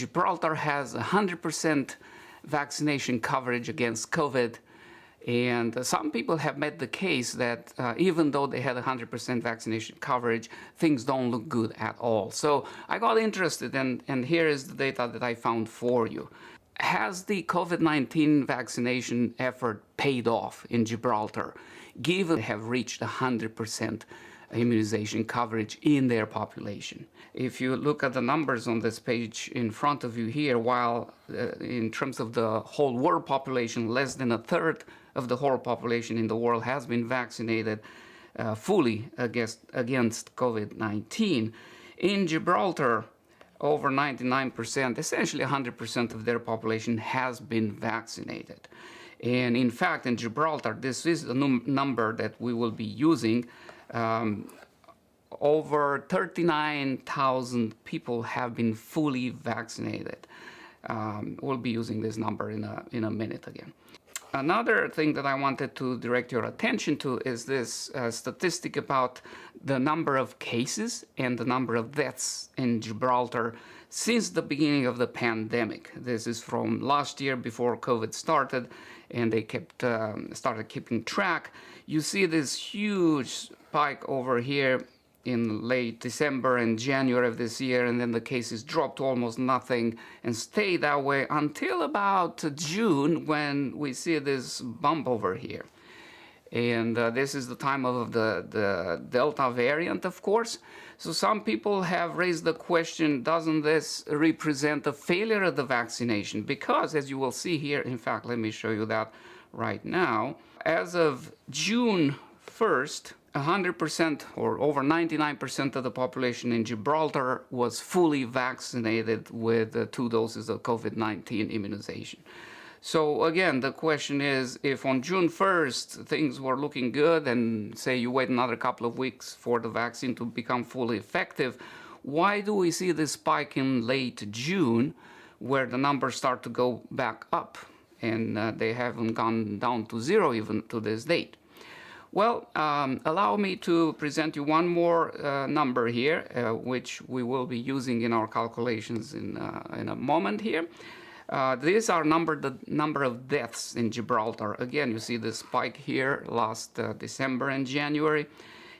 Gibraltar has 100% vaccination coverage against COVID. And some people have made the case that even though they had 100% vaccination coverage, things don't look good at all. So I got interested, and here is the data that I found for you. Has the COVID-19 vaccination effort paid off in Gibraltar, given they have reached 100% immunization coverage in their population? If you look at the numbers on this page in front of you here, while in terms of the whole world population, less than a third of the whole population in the world has been vaccinated fully against COVID-19. In Gibraltar, over 99%, essentially 100% of their population has been vaccinated. And in fact, in Gibraltar, this is the number that we will be using. Over 39,000 people have been fully vaccinated. We'll be using this number in a minute again. Another thing that I wanted to direct your attention to is this statistic about the number of cases and the number of deaths in Gibraltar since the beginning of the pandemic. This is from last year before COVID started, and they started keeping track. You see this huge spike over here in late December and January of this year, and then the cases dropped to almost nothing and stayed that way until about June, when we see this bump over here. And this is the time of the Delta variant, of course. So some people have raised the question, doesn't this represent a failure of the vaccination? Because, as you will see here, in fact, let me show you that right now. As of June 1st, 100% or over 99% of the population in Gibraltar was fully vaccinated with 2 doses of COVID-19 immunization. So again, the question is, if on June 1st things were looking good, and say you wait another couple of weeks for the vaccine to become fully effective, why do we see this spike in late June where the numbers start to go back up, and they haven't gone down to 0 even to this date? Well, allow me to present you one more number here, which we will be using in our calculations in a moment here. These are the number of deaths in Gibraltar. Again, you see the spike here last December and January.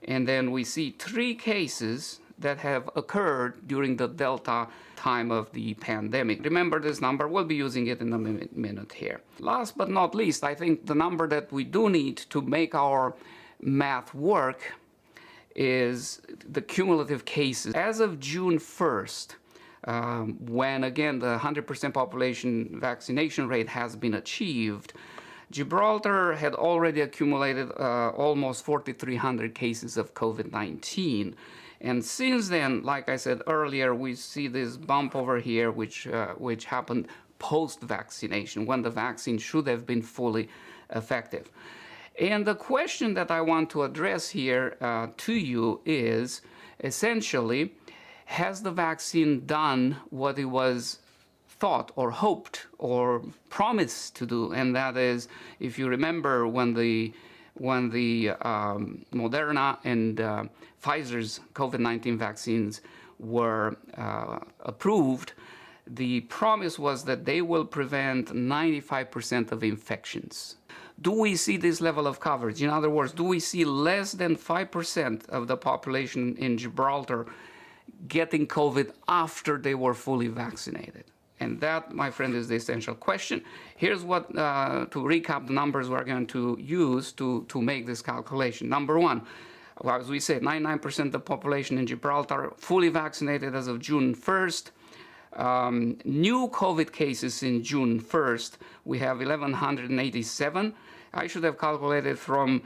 And then we see 3 cases that have occurred during the Delta time of the pandemic. Remember this number, we'll be using it in a minute here. Last but not least, I think the number that we do need to make our math work is the cumulative cases. As of June 1st, when again the 100% population vaccination rate has been achieved, Gibraltar had already accumulated almost 4,300 cases of COVID-19. And since then, like I said earlier, we see this bump over here, which happened post-vaccination, when the vaccine should have been fully effective. And the question that I want to address here to you is, essentially, has the vaccine done what it was thought or hoped or promised to do? And that is, if you remember, when the Moderna and Pfizer's COVID-19 vaccines were approved, the promise was that they will prevent 95% of infections. Do we see this level of coverage? In other words, do we see less than 5% of the population in Gibraltar getting COVID after they were fully vaccinated? And that, my friend, is the essential question. Here's what, to recap the numbers we're going to use to make this calculation. Number one, well, as we said, 99% of the population in Gibraltar fully vaccinated as of June 1st. New COVID cases in June 1st, we have 1,187. I should have calculated from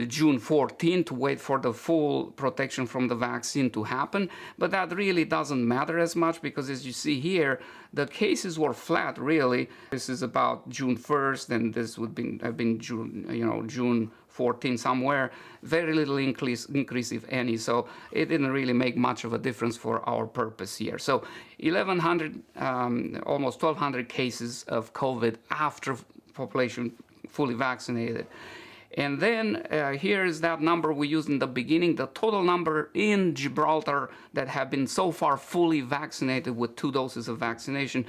June 14 to wait for the full protection from the vaccine to happen, but that really doesn't matter as much, because as you see here, the cases were flat really. This is about June 1st, and this would have been June 14 somewhere. Very little increase if any, so it didn't really make much of a difference for our purpose here. So 1,100, almost 1,200 cases of COVID after population fully vaccinated. And then here is that number we used in the beginning, the total number in Gibraltar that have been so far fully vaccinated with 2 doses of vaccination,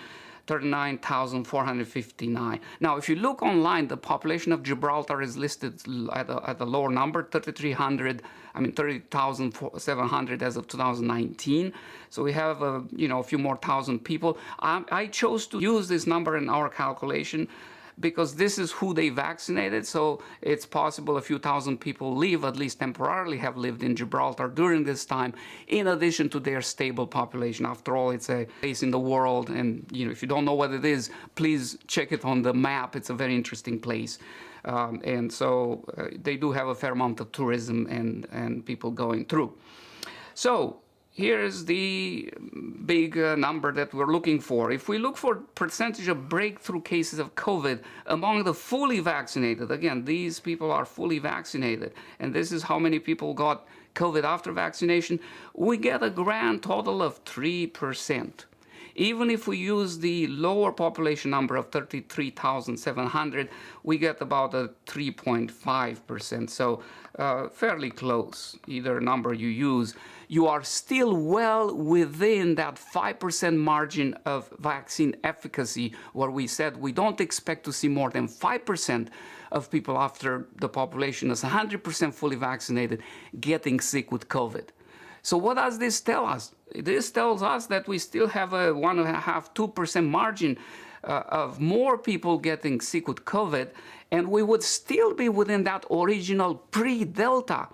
39,459. Now, if you look online, the population of Gibraltar is listed at a lower number, 30,700 as of 2019. So we have a few more thousand people. I chose to use this number in our calculation because this is who they vaccinated, so it's possible a few thousand people live, at least temporarily have lived in Gibraltar during this time, in addition to their stable population. After all, it's a place in the world, and if you don't know what it is, please check it on the map. It's a very interesting place. And so they do have a fair amount of tourism and people going through. So here's the big number that we're looking for. If we look for percentage of breakthrough cases of COVID among the fully vaccinated, again, these people are fully vaccinated, and this is how many people got COVID after vaccination, we get a grand total of 3%. Even if we use the lower population number of 33,700, we get about a 3.5%. So fairly close, either number you use. You are still well within that 5% margin of vaccine efficacy, where we said we don't expect to see more than 5% of people after the population is 100% fully vaccinated getting sick with COVID. So what does this tell us? This tells us that we still have a 1.5–2% margin of more people getting sick with COVID, and we would still be within that original pre-Delta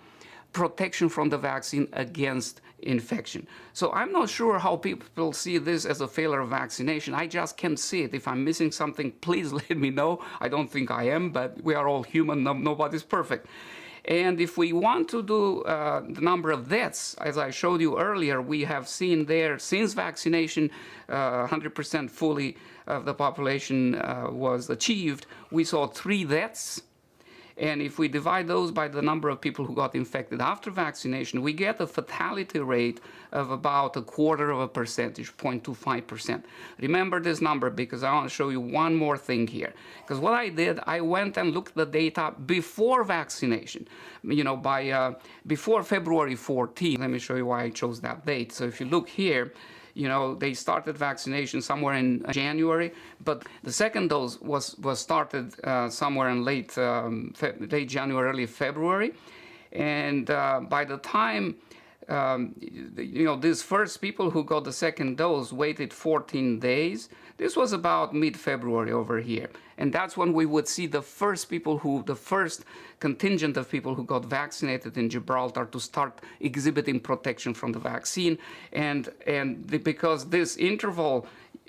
protection from the vaccine against infection. So I'm not sure how people see this as a failure of vaccination. I just can't see it. If I'm missing something, please let me know. I don't think I am, but we are all human. Nobody's perfect. And if we want to do the number of deaths, as I showed you earlier, we have seen there since vaccination, 100% fully of the population was achieved, we saw 3 deaths. And if we divide those by the number of people who got infected after vaccination, we get a fatality rate of about 0.25%, 0.25%. Remember this number because I want to show you one more thing here. Because what I did, I went and looked at the data before vaccination, before February 14. Let me show you why I chose that date. So if you look here, they started vaccination somewhere in January, but the second dose was started somewhere in late January, early February. And by the time, these first people who got the second dose waited 14 days. This was about mid-February over here. And that's when we would see the first contingent of people who got vaccinated in Gibraltar to start exhibiting protection from the vaccine. Because this interval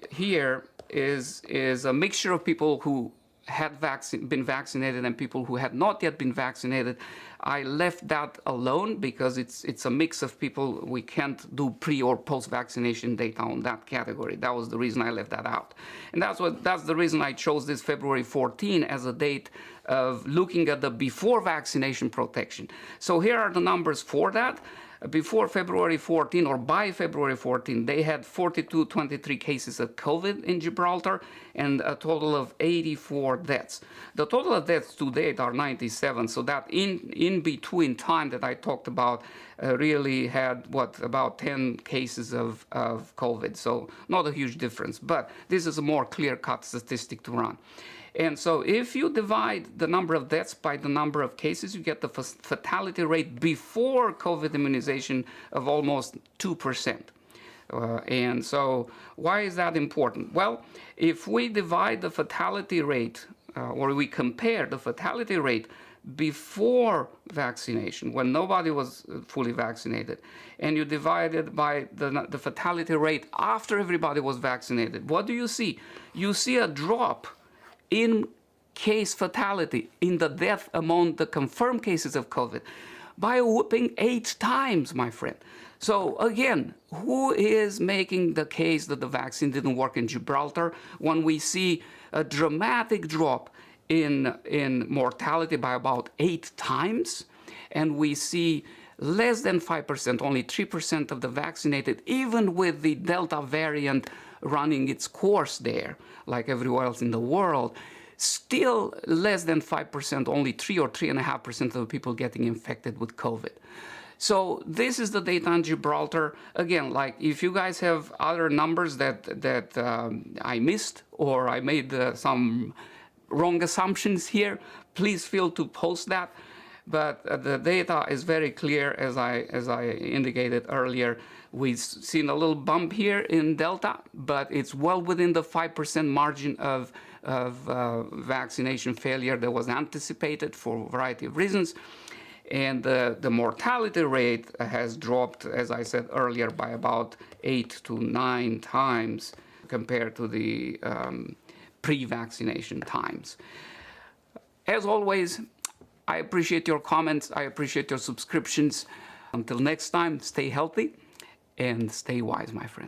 here is a mixture of people who had been vaccinated and people who had not yet been vaccinated, I left that alone because it's a mix of people. We can't do pre or post-vaccination data on that category. That was the reason I left that out. And that's the reason I chose this February 14 as a date of looking at the before vaccination protection. So here are the numbers for that. Before February 14 or by February 14, they had 4223 cases of COVID in Gibraltar and a total of 84 deaths. The total of deaths to date are 97, so that in between time that I talked about really had, about 10 cases of COVID, so not a huge difference, but this is a more clear-cut statistic to run. And so if you divide the number of deaths by the number of cases, you get the fatality rate before COVID immunization of almost 2%. And so why is that important? Well, if we divide the fatality rate, or we compare the fatality rate before vaccination, when nobody was fully vaccinated, and you divide it by the fatality rate after everybody was vaccinated, what do you see? You see a drop in case fatality, in the death among the confirmed cases of COVID, by a whopping 8 times, my friend. So again, who is making the case that the vaccine didn't work in Gibraltar when we see a dramatic drop in mortality by about 8 times, and we see less than 5%, only 3% of the vaccinated, even with the Delta variant running its course there, like everywhere else in the world, still less than 5%, only 3 or 3.5% of the people getting infected with COVID. So this is the data on Gibraltar. Again, like if you guys have other numbers that I missed or I made some wrong assumptions here, please feel to post that. But the data is very clear, as I indicated earlier. We've seen a little bump here in Delta, but it's well within the 5% margin of vaccination failure that was anticipated for a variety of reasons. And the mortality rate has dropped, as I said earlier, by about 8 to 9 times compared to the pre-vaccination times. As always, I appreciate your comments. I appreciate your subscriptions. Until next time, stay healthy and stay wise, my friend.